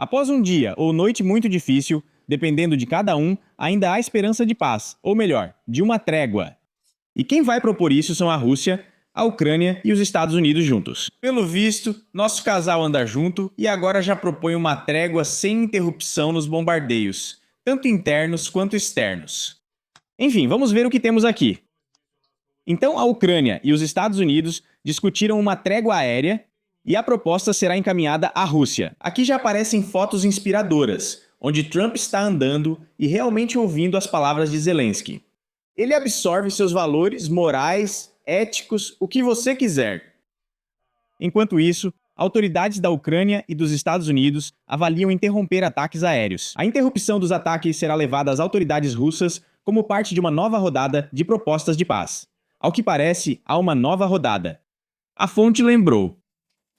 Após um dia ou noite muito difícil, dependendo de cada um, ainda há esperança de paz, ou melhor, de uma trégua. E quem vai propor isso são a Rússia, a Ucrânia e os Estados Unidos juntos. Pelo visto, nosso casal anda junto e agora já propõe uma trégua sem interrupção nos bombardeios, tanto internos quanto externos. Enfim, vamos ver o que temos aqui. Então, a Ucrânia e os Estados Unidos discutiram uma trégua aérea e a proposta será encaminhada à Rússia. Aqui já aparecem fotos inspiradoras, onde Trump está andando e realmente ouvindo as palavras de Zelensky. Ele absorve seus valores morais, éticos, o que você quiser. Enquanto isso, autoridades da Ucrânia e dos Estados Unidos avaliam interromper ataques aéreos. A interrupção dos ataques será levada às autoridades russas como parte de uma nova rodada de propostas de paz. Ao que parece, há uma nova rodada. A fonte lembrou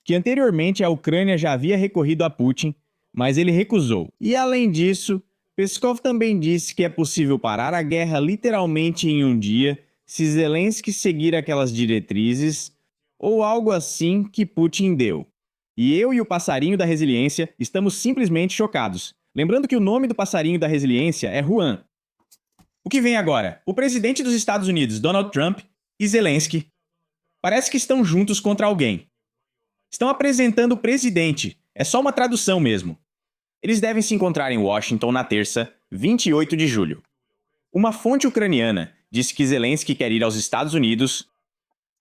que anteriormente a Ucrânia já havia recorrido a Putin, mas ele recusou. E além disso, Peskov também disse que é possível parar a guerra literalmente em um dia se Zelensky seguir aquelas diretrizes ou algo assim que Putin deu. E eu e o passarinho da resiliência estamos simplesmente chocados. Lembrando que o nome do passarinho da resiliência é Juan. O que vem agora? O presidente dos Estados Unidos, Donald Trump, e Zelensky parece que estão juntos contra alguém. Estão apresentando o presidente. É só uma tradução mesmo. Eles devem se encontrar em Washington na terça, 28 de julho. Uma fonte ucraniana disse que Zelensky quer ir aos Estados Unidos.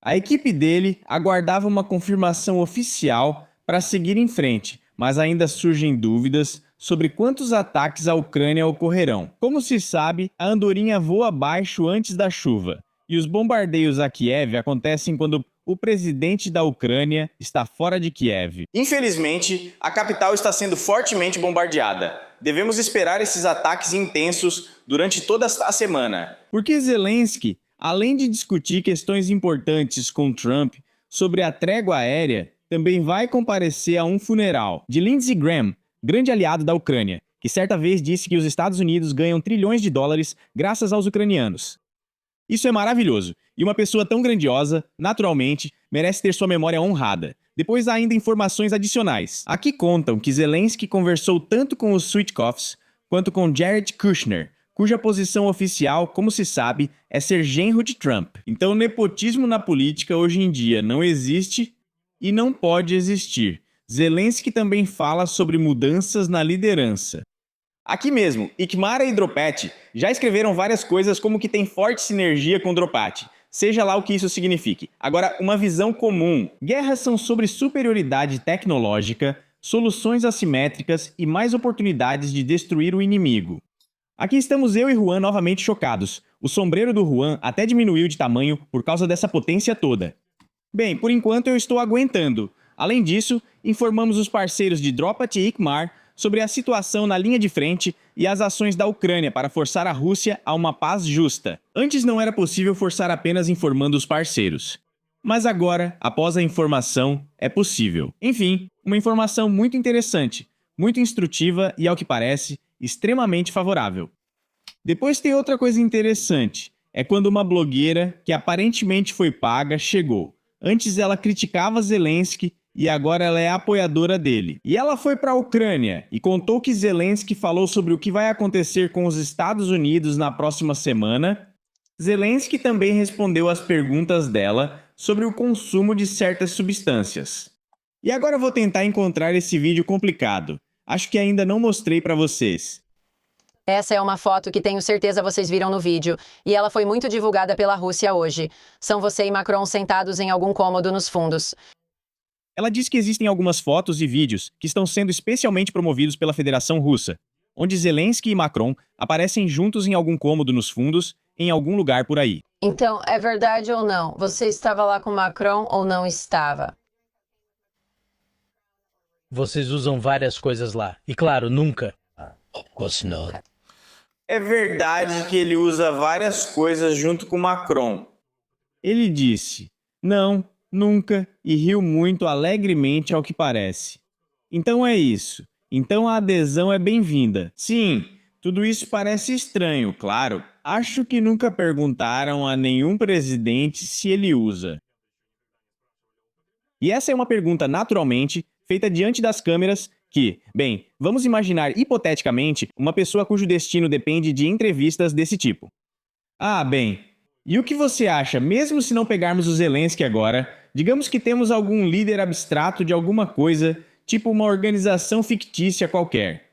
A equipe dele aguardava uma confirmação oficial para seguir em frente, mas ainda surgem dúvidas sobre quantos ataques à Ucrânia ocorrerão. Como se sabe, a andorinha voa abaixo antes da chuva, e os bombardeios a Kiev acontecem quando o presidente da Ucrânia está fora de Kiev. Infelizmente, a capital está sendo fortemente bombardeada. Devemos esperar esses ataques intensos durante toda a semana. Porque Zelensky, além de discutir questões importantes com Trump sobre a trégua aérea, também vai comparecer a um funeral de Lindsey Graham, grande aliado da Ucrânia, que certa vez disse que os Estados Unidos ganham trilhões de dólares graças aos ucranianos. Isso é maravilhoso, e uma pessoa tão grandiosa, naturalmente, merece ter sua memória honrada. Depois há ainda informações adicionais. Aqui contam que Zelensky conversou tanto com os Switkofs quanto com Jared Kushner, cuja posição oficial, como se sabe, é ser genro de Trump. Então, nepotismo na política hoje em dia não existe e não pode existir. Zelensky também fala sobre mudanças na liderança. Aqui mesmo, Ikmara e Dropati já escreveram várias coisas como que tem forte sinergia com Dropati, seja lá o que isso signifique. Agora, uma visão comum. Guerras são sobre superioridade tecnológica, soluções assimétricas e mais oportunidades de destruir o inimigo. Aqui estamos eu e Juan novamente chocados. O sombreiro do Juan até diminuiu de tamanho por causa dessa potência toda. Bem, por enquanto eu estou aguentando. Além disso, informamos os parceiros de Dropati e Ikmar sobre a situação na linha de frente e as ações da Ucrânia para forçar a Rússia a uma paz justa. Antes não era possível forçar apenas informando os parceiros. Mas agora, após a informação, é possível. Enfim, uma informação muito interessante, muito instrutiva e, ao que parece, extremamente favorável. Depois tem outra coisa interessante. É quando uma blogueira, que aparentemente foi paga, chegou. Antes ela criticava Zelensky e agora ela é apoiadora dele. E ela foi para a Ucrânia e contou que Zelensky falou sobre o que vai acontecer com os Estados Unidos na próxima semana. Zelensky também respondeu às perguntas dela sobre o consumo de certas substâncias. E agora eu vou tentar encontrar esse vídeo complicado. Acho que ainda não mostrei para vocês. Essa é uma foto que tenho certeza vocês viram no vídeo, e ela foi muito divulgada pela Rússia hoje. São você e Macron sentados em algum cômodo nos fundos. Ela diz que existem algumas fotos e vídeos que estão sendo especialmente promovidos pela Federação Russa, onde Zelensky e Macron aparecem juntos em algum cômodo nos fundos, em algum lugar por aí. Então, é verdade ou não? Você estava lá com Macron ou não estava? Vocês usam várias coisas lá. E claro, nunca. Of course not. É verdade que ele usa várias coisas junto com Macron. Ele disse, não, nunca, e riu muito alegremente ao que parece. Então é isso. Então a adesão é bem-vinda. Sim, tudo isso parece estranho, claro. Acho que nunca perguntaram a nenhum presidente se ele usa. E essa é uma pergunta naturalmente feita diante das câmeras que, bem, vamos imaginar hipoteticamente uma pessoa cujo destino depende de entrevistas desse tipo. Ah, bem, e o que você acha, mesmo se não pegarmos o Zelensky agora, digamos que temos algum líder abstrato de alguma coisa, tipo uma organização fictícia qualquer.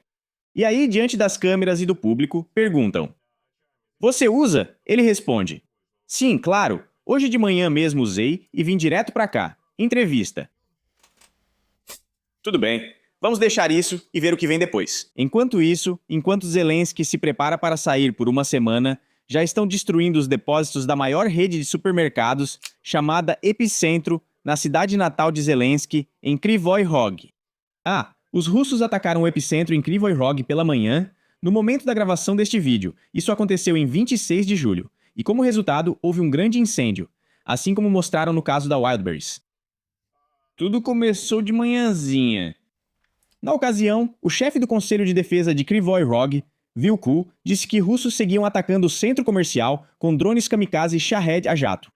E aí, diante das câmeras e do público, perguntam: Você usa? Ele responde: Sim, claro, hoje de manhã mesmo usei e vim direto pra cá. Entrevista. Tudo bem. Vamos deixar isso e ver o que vem depois. Enquanto isso, enquanto Zelensky se prepara para sair por uma semana, já estão destruindo os depósitos da maior rede de supermercados, chamada Epicentro, na cidade natal de Zelensky, em Kryvyi Rog. Ah, os russos atacaram o epicentro em Kryvyi Rog pela manhã, no momento da gravação deste vídeo. Isso aconteceu em 26 de julho, e como resultado, houve um grande incêndio, assim como mostraram no caso da Wildberries. Tudo começou de manhãzinha. Na ocasião, o chefe do Conselho de Defesa de Kryvyi Rog, Vilku, disse que russos seguiam atacando o centro comercial com drones kamikaze Shahed a jato.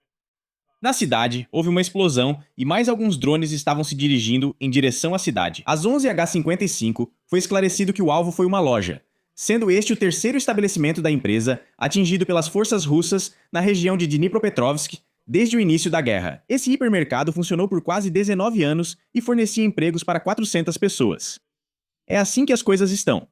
Na cidade, houve uma explosão e mais alguns drones estavam se dirigindo em direção à cidade. Às 11h55, foi esclarecido que o alvo foi uma loja, sendo este o terceiro estabelecimento da empresa atingido pelas forças russas na região de Dnipropetrovsk desde o início da guerra. Esse hipermercado funcionou por quase 19 anos e fornecia empregos para 400 pessoas. É assim que as coisas estão.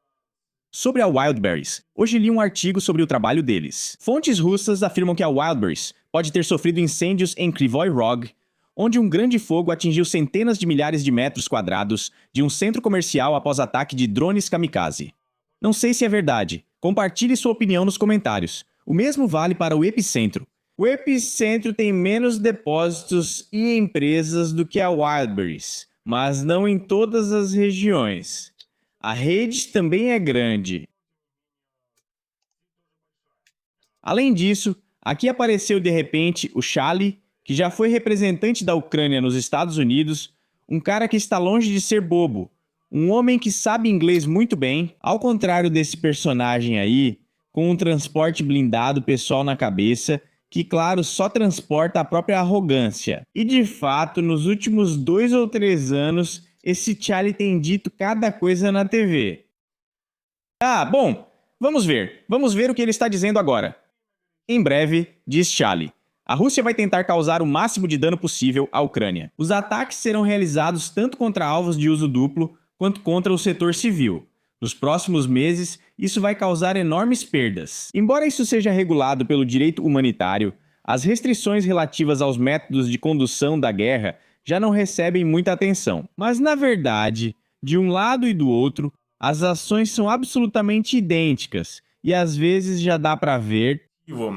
Sobre a Wildberries, hoje li um artigo sobre o trabalho deles. Fontes russas afirmam que a Wildberries pode ter sofrido incêndios em Kryvyi Rog, onde um grande fogo atingiu centenas de milhares de metros quadrados de um centro comercial após ataque de drones kamikaze. Não sei se é verdade. Compartilhe sua opinião nos comentários. O mesmo vale para o Epicentro. O Epicentro tem menos depósitos e empresas do que a Wildberries, mas não em todas as regiões. A rede também é grande. Além disso, aqui apareceu de repente o Charlie, que já foi representante da Ucrânia nos Estados Unidos, um cara que está longe de ser bobo, um homem que sabe inglês muito bem, ao contrário desse personagem aí, com um transporte blindado pessoal na cabeça, que, claro, só transporta a própria arrogância. E, de fato, nos últimos 2 ou 3 anos, esse Charlie tem dito cada coisa na TV. Ah, bom, vamos ver o que ele está dizendo agora. Em breve, diz Charlie, a Rússia vai tentar causar o máximo de dano possível à Ucrânia. Os ataques serão realizados tanto contra alvos de uso duplo, quanto contra o setor civil. Nos próximos meses, isso vai causar enormes perdas. Embora isso seja regulado pelo direito humanitário, as restrições relativas aos métodos de condução da guerra já não recebem muita atenção. Mas, na verdade, de um lado e do outro, as ações são absolutamente idênticas, e às vezes já dá para ver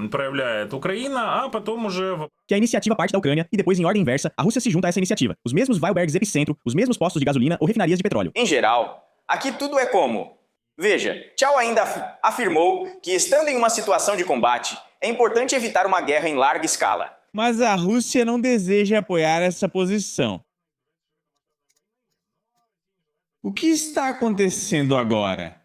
проявляет Украина, а потом уже... que a iniciativa parte da Ucrânia e depois, em ordem inversa, a Rússia se junta a essa iniciativa. Os mesmos Wildberries Epicentro, os mesmos postos de gasolina ou refinarias de petróleo. Em geral, aqui tudo é como... Veja, Tchau ainda afirmou que, estando em uma situação de combate, é importante evitar uma guerra em larga escala. Mas a Rússia não deseja apoiar essa posição. O que está acontecendo agora?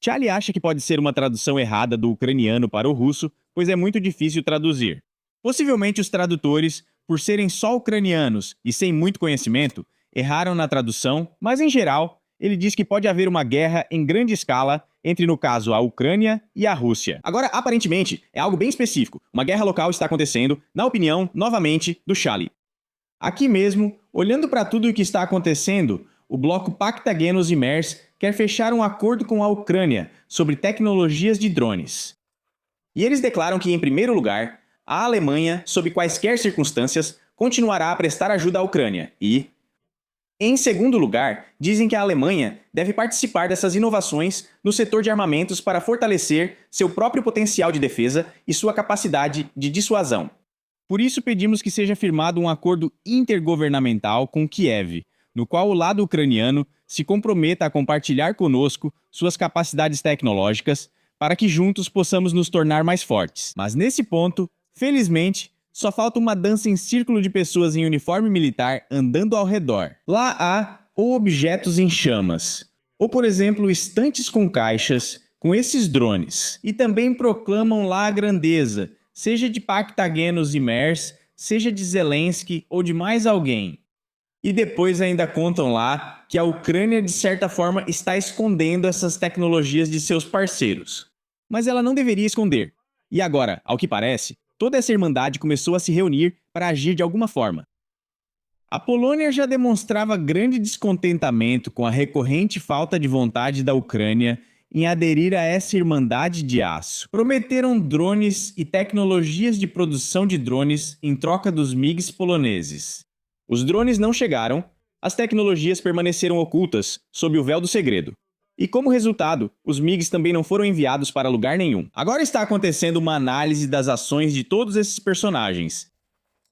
Charlie acha que pode ser uma tradução errada do ucraniano para o russo, pois é muito difícil traduzir. Possivelmente os tradutores, por serem só ucranianos e sem muito conhecimento, erraram na tradução, mas em geral, ele diz que pode haver uma guerra em grande escala entre, no caso, a Ucrânia e a Rússia. Agora, aparentemente, é algo bem específico. Uma guerra local está acontecendo, na opinião, novamente, do Charlie. Aqui mesmo, olhando para tudo o que está acontecendo, o bloco Pactagenos e MERS quer fechar um acordo com a Ucrânia sobre tecnologias de drones. E eles declaram que, em primeiro lugar, a Alemanha, sob quaisquer circunstâncias, continuará a prestar ajuda à Ucrânia e, em segundo lugar, dizem que a Alemanha deve participar dessas inovações no setor de armamentos para fortalecer seu próprio potencial de defesa e sua capacidade de dissuasão. Por isso pedimos que seja firmado um acordo intergovernamental com Kiev, no qual o lado ucraniano se comprometa a compartilhar conosco suas capacidades tecnológicas para que juntos possamos nos tornar mais fortes. Mas nesse ponto, felizmente, só falta uma dança em círculo de pessoas em uniforme militar andando ao redor. Lá há ou objetos em chamas, ou por exemplo estantes com caixas com esses drones, e também proclamam lá a grandeza, seja de Pactagenos e MERS, seja de Zelensky ou de mais alguém. E depois ainda contam lá que a Ucrânia, de certa forma, está escondendo essas tecnologias de seus parceiros. Mas ela não deveria esconder. E agora, ao que parece, toda essa irmandade começou a se reunir para agir de alguma forma. A Polônia já demonstrava grande descontentamento com a recorrente falta de vontade da Ucrânia em aderir a essa irmandade de aço. Prometeram drones e tecnologias de produção de drones em troca dos MiGs poloneses. Os drones não chegaram, as tecnologias permaneceram ocultas sob o véu do segredo. E como resultado, os MiGs também não foram enviados para lugar nenhum. Agora está acontecendo uma análise das ações de todos esses personagens.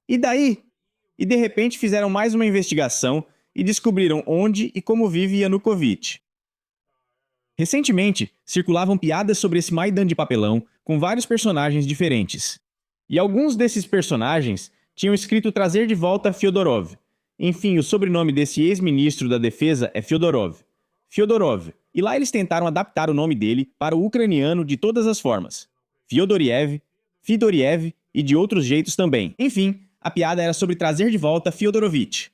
E daí? E de repente fizeram mais uma investigação e descobriram onde e como vive Yanukovych. Recentemente, circulavam piadas sobre esse Maidan de papelão com vários personagens diferentes. E alguns desses personagens tinham escrito trazer de volta Fyodorov. Enfim, o sobrenome desse ex-ministro da defesa é Fyodorov. Fyodorov. E lá eles tentaram adaptar o nome dele para o ucraniano de todas as formas. Fyodoriev, Fidoriev e de outros jeitos também. Enfim, a piada era sobre trazer de volta Fyodorovich.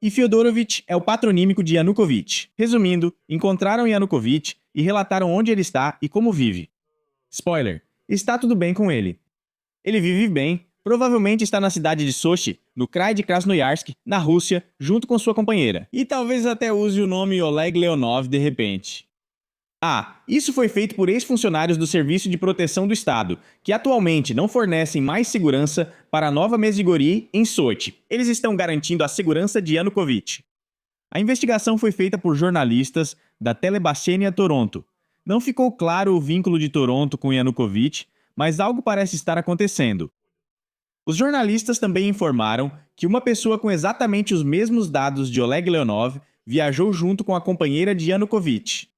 E Fyodorovich é o patronímico de Yanukovych. Resumindo, encontraram Yanukovych e relataram onde ele está e como vive. Spoiler, está tudo bem com ele. Ele vive bem, provavelmente está na cidade de Sochi, no Krai de Krasnoyarsk, na Rússia, junto com sua companheira. E talvez até use o nome Oleg Leonov de repente. Ah, isso foi feito por ex-funcionários do Serviço de Proteção do Estado, que atualmente não fornecem mais segurança para a nova Medjugorje em Sochi. Eles estão garantindo a segurança de Yanukovych. A investigação foi feita por jornalistas da Telebachenia Toronto. Não ficou claro o vínculo de Toronto com Yanukovych, mas algo parece estar acontecendo. Os jornalistas também informaram que uma pessoa com exatamente os mesmos dados de Oleg Leonov viajou junto com a companheira de Yanukovych.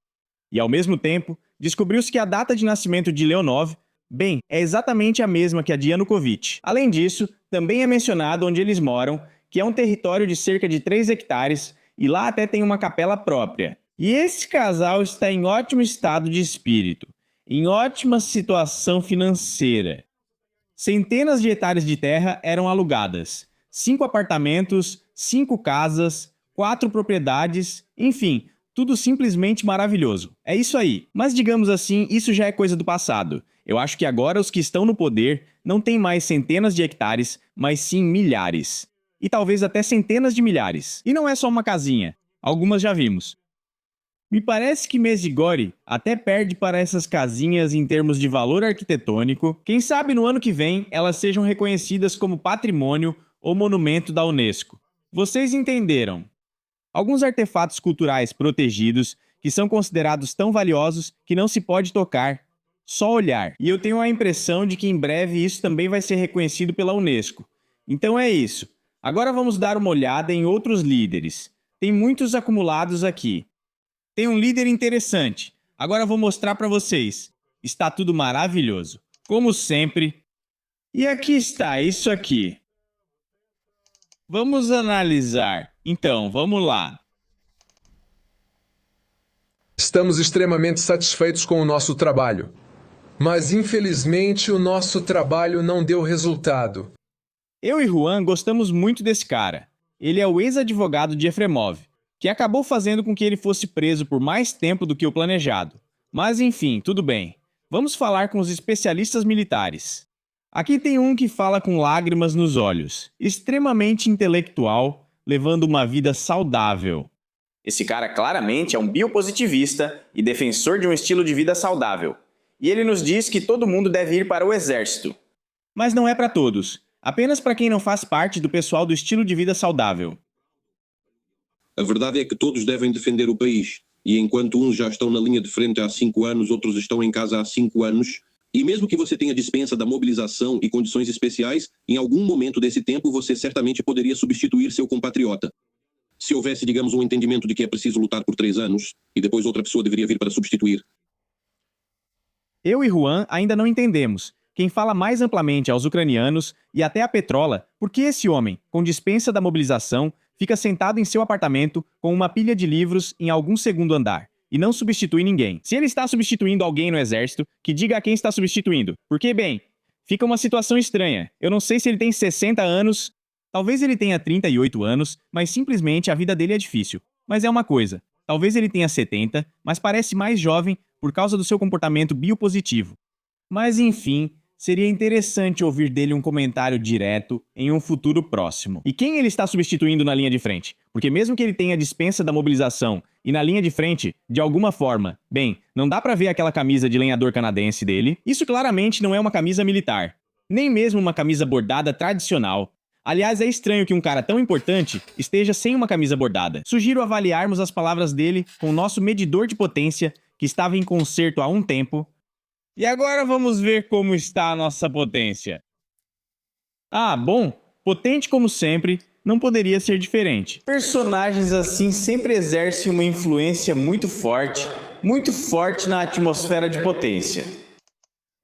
E, ao mesmo tempo, descobriu-se que a data de nascimento de Leonov, bem, é exatamente a mesma que a de Yanukovych. Além disso, também é mencionado onde eles moram, que é um território de cerca de 3 hectares, e lá até tem uma capela própria. E esse casal está em ótimo estado de espírito, em ótima situação financeira. Centenas de hectares de terra eram alugadas, 5 apartamentos, 5 casas, 4 propriedades, enfim, tudo simplesmente maravilhoso. É isso aí. Mas digamos assim, isso já é coisa do passado. Eu acho que agora os que estão no poder não têm mais centenas de hectares, mas sim milhares. E talvez até centenas de milhares. E não é só uma casinha. Algumas já vimos. Me parece que Medjugorje até perde para essas casinhas em termos de valor arquitetônico. Quem sabe no ano que vem elas sejam reconhecidas como patrimônio ou monumento da Unesco. Vocês entenderam? Alguns artefatos culturais protegidos que são considerados tão valiosos que não se pode tocar, só olhar. E eu tenho a impressão de que em breve isso também vai ser reconhecido pela Unesco. Então é isso. Agora vamos dar uma olhada em outros líderes. Tem muitos acumulados aqui. Tem um líder interessante. Agora vou mostrar para vocês. Está tudo maravilhoso. Como sempre. E aqui está, isso aqui. Vamos analisar. Então, vamos lá. Estamos extremamente satisfeitos com o nosso trabalho. Mas, infelizmente, o nosso trabalho não deu resultado. Eu e Juan gostamos muito desse cara. Ele é o ex-advogado de Efremov, que acabou fazendo com que ele fosse preso por mais tempo do que o planejado. Mas enfim, tudo bem. Vamos falar com os especialistas militares. Aqui tem um que fala com lágrimas nos olhos, extremamente intelectual, levando uma vida saudável. Esse cara claramente é um biopositivista e defensor de um estilo de vida saudável. E ele nos diz que todo mundo deve ir para o exército. Mas não é para todos, apenas para quem não faz parte do pessoal do estilo de vida saudável. A verdade é que todos devem defender o país. E enquanto uns já estão na linha de frente há 5 anos, outros estão em casa há 5 anos. E mesmo que você tenha dispensa da mobilização e condições especiais, em algum momento desse tempo você certamente poderia substituir seu compatriota. Se houvesse, digamos, um entendimento de que é preciso lutar por 3 anos, e depois outra pessoa deveria vir para substituir. Eu e Juan ainda não entendemos. Quem fala mais amplamente aos ucranianos e até a Petrola, por que esse homem, com dispensa da mobilização, fica sentado em seu apartamento com uma pilha de livros em algum segundo andar e não substitui ninguém. Se ele está substituindo alguém no exército, que diga a quem está substituindo. Porque, bem, fica uma situação estranha. Eu não sei se ele tem 60 anos Talvez ele tenha 38 anos, mas simplesmente a vida dele é difícil. Mas é uma coisa, talvez ele tenha 70, mas parece mais jovem por causa do seu comportamento biopositivo. Mas enfim, seria interessante ouvir dele um comentário direto em um futuro próximo. E quem ele está substituindo na linha de frente? Porque mesmo que ele tenha dispensa da mobilização e na linha de frente, de alguma forma, bem, não dá pra ver aquela camisa de lenhador canadense dele. Isso claramente não é uma camisa militar, nem mesmo uma camisa bordada tradicional. Aliás, é estranho que um cara tão importante esteja sem uma camisa bordada. Sugiro avaliarmos as palavras dele com o nosso medidor de potência, que estava em conserto há um tempo. E agora vamos ver como está a nossa potência. Ah, bom, potente como sempre, não poderia ser diferente. Personagens assim sempre exercem uma influência muito forte na atmosfera de potência.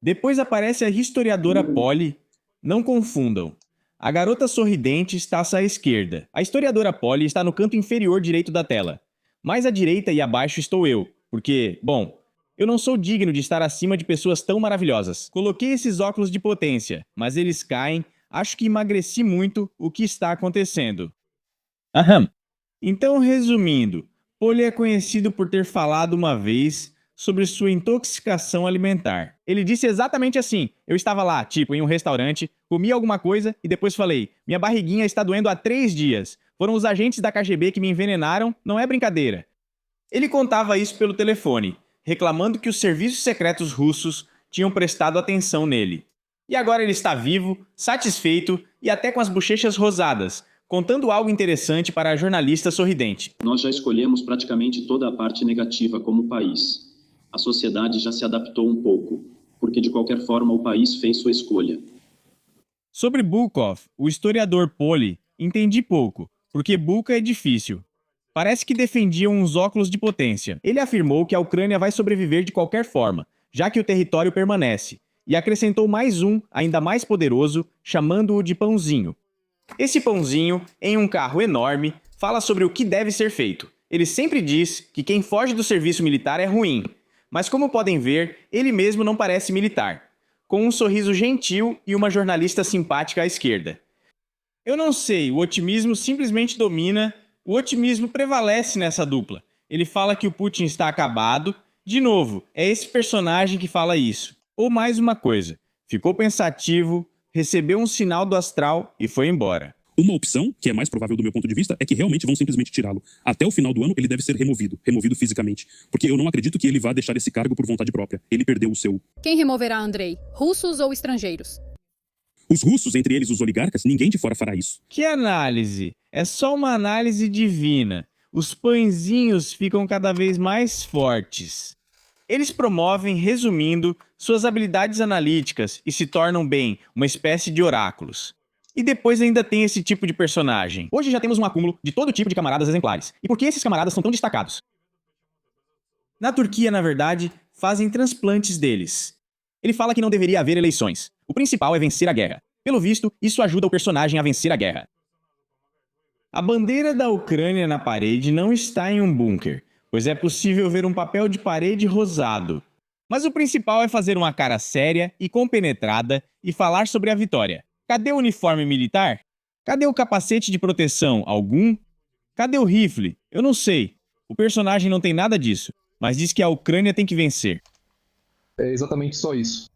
Depois aparece a historiadora Polly. Não confundam. A garota sorridente está à esquerda. A historiadora Polly está no canto inferior direito da tela. Mais à direita e abaixo estou eu, porque, bom, eu não sou digno de estar acima de pessoas tão maravilhosas. Coloquei esses óculos de potência, mas eles caem. Acho que emagreci muito. O que está acontecendo? Aham. Então, resumindo, Polly é conhecido por ter falado uma vez sobre sua intoxicação alimentar. Ele disse exatamente assim. Eu estava lá, tipo, em um restaurante, comi alguma coisa e depois falei, minha barriguinha está doendo há 3 dias. Foram os agentes da KGB que me envenenaram, não é brincadeira. Ele contava isso pelo telefone, reclamando que os serviços secretos russos tinham prestado atenção nele. E agora ele está vivo, satisfeito e até com as bochechas rosadas, contando algo interessante para a jornalista sorridente. Nós já escolhemos praticamente toda a parte negativa como país. A sociedade já se adaptou um pouco, porque de qualquer forma o país fez sua escolha. Sobre Bukov, o historiador Polly, entendi pouco, porque Buka é difícil. Parece que defendiam uns óculos de potência. Ele afirmou que a Ucrânia vai sobreviver de qualquer forma, já que o território permanece, e acrescentou mais um, ainda mais poderoso, chamando-o de Pãozinho. Esse Pãozinho, em um carro enorme, fala sobre o que deve ser feito. Ele sempre diz que quem foge do serviço militar é ruim, mas como podem ver, ele mesmo não parece militar, com um sorriso gentil e uma jornalista simpática à esquerda. Eu não sei, o otimismo simplesmente domina, o otimismo prevalece nessa dupla. Ele fala que o Putin está acabado. De novo, é esse personagem que fala isso. Ou mais uma coisa, ficou pensativo, recebeu um sinal do astral e foi embora. Uma opção, que é mais provável do meu ponto de vista, é que realmente vão simplesmente tirá-lo. Até o final do ano, ele deve ser removido fisicamente. Porque eu não acredito que ele vá deixar esse cargo por vontade própria. Ele perdeu o seu. Quem removerá Andrei? Russos ou estrangeiros? Os russos, entre eles os oligarcas, ninguém de fora fará isso. Que análise? É só uma análise divina. Os pãezinhos ficam cada vez mais fortes. Eles promovem, resumindo, suas habilidades analíticas e se tornam, bem, uma espécie de oráculos. E depois ainda tem esse tipo de personagem. Hoje já temos um acúmulo de todo tipo de camaradas exemplares. E por que esses camaradas são tão destacados? Na Turquia, na verdade, fazem transplantes deles. Ele fala que não deveria haver eleições. O principal é vencer a guerra. Pelo visto, isso ajuda o personagem a vencer a guerra. A bandeira da Ucrânia na parede não está em um bunker, pois é possível ver um papel de parede rosado. Mas o principal é fazer uma cara séria e compenetrada e falar sobre a vitória. Cadê o uniforme militar? Cadê o capacete de proteção? Algum? Cadê o rifle? Eu não sei. O personagem não tem nada disso, mas diz que a Ucrânia tem que vencer. É exatamente só isso.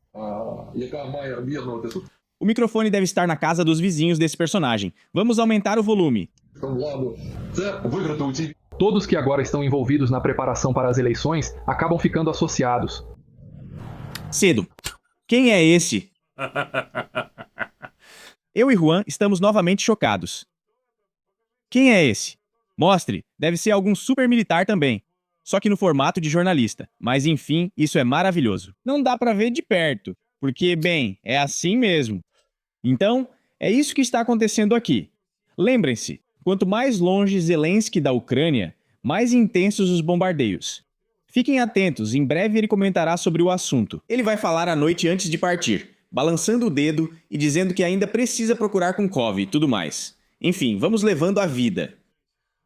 O microfone deve estar na casa dos vizinhos desse personagem. Vamos aumentar o volume. Todos que agora estão envolvidos na preparação para as eleições acabam ficando associados. Cedo. Quem é esse? Eu e Juan estamos novamente chocados. Quem é esse? Mostre, deve ser algum super militar também. Só que no formato de jornalista. Mas enfim, isso é maravilhoso. Não dá pra ver de perto, porque, bem, é assim mesmo. Então, é isso que está acontecendo aqui. Lembrem-se, quanto mais longe Zelensky da Ucrânia, mais intensos os bombardeios. Fiquem atentos, em breve ele comentará sobre o assunto. Ele vai falar à noite antes de partir, balançando o dedo e dizendo que ainda precisa procurar com Kov e tudo mais. Enfim, vamos levando a vida.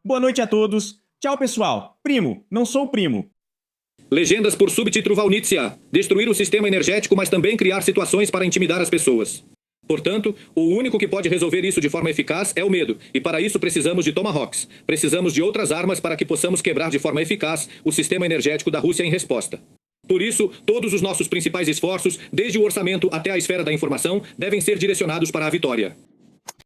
Boa noite a todos. Tchau, pessoal. Primo, não sou o primo. Legendas por subtítulo Valnitsia. Destruir o sistema energético, mas também criar situações para intimidar as pessoas. Portanto, o único que pode resolver isso de forma eficaz é o medo, e para isso precisamos de Tomahawks. Precisamos de outras armas para que possamos quebrar de forma eficaz o sistema energético da Rússia em resposta. Por isso, todos os nossos principais esforços, desde o orçamento até a esfera da informação, devem ser direcionados para a vitória.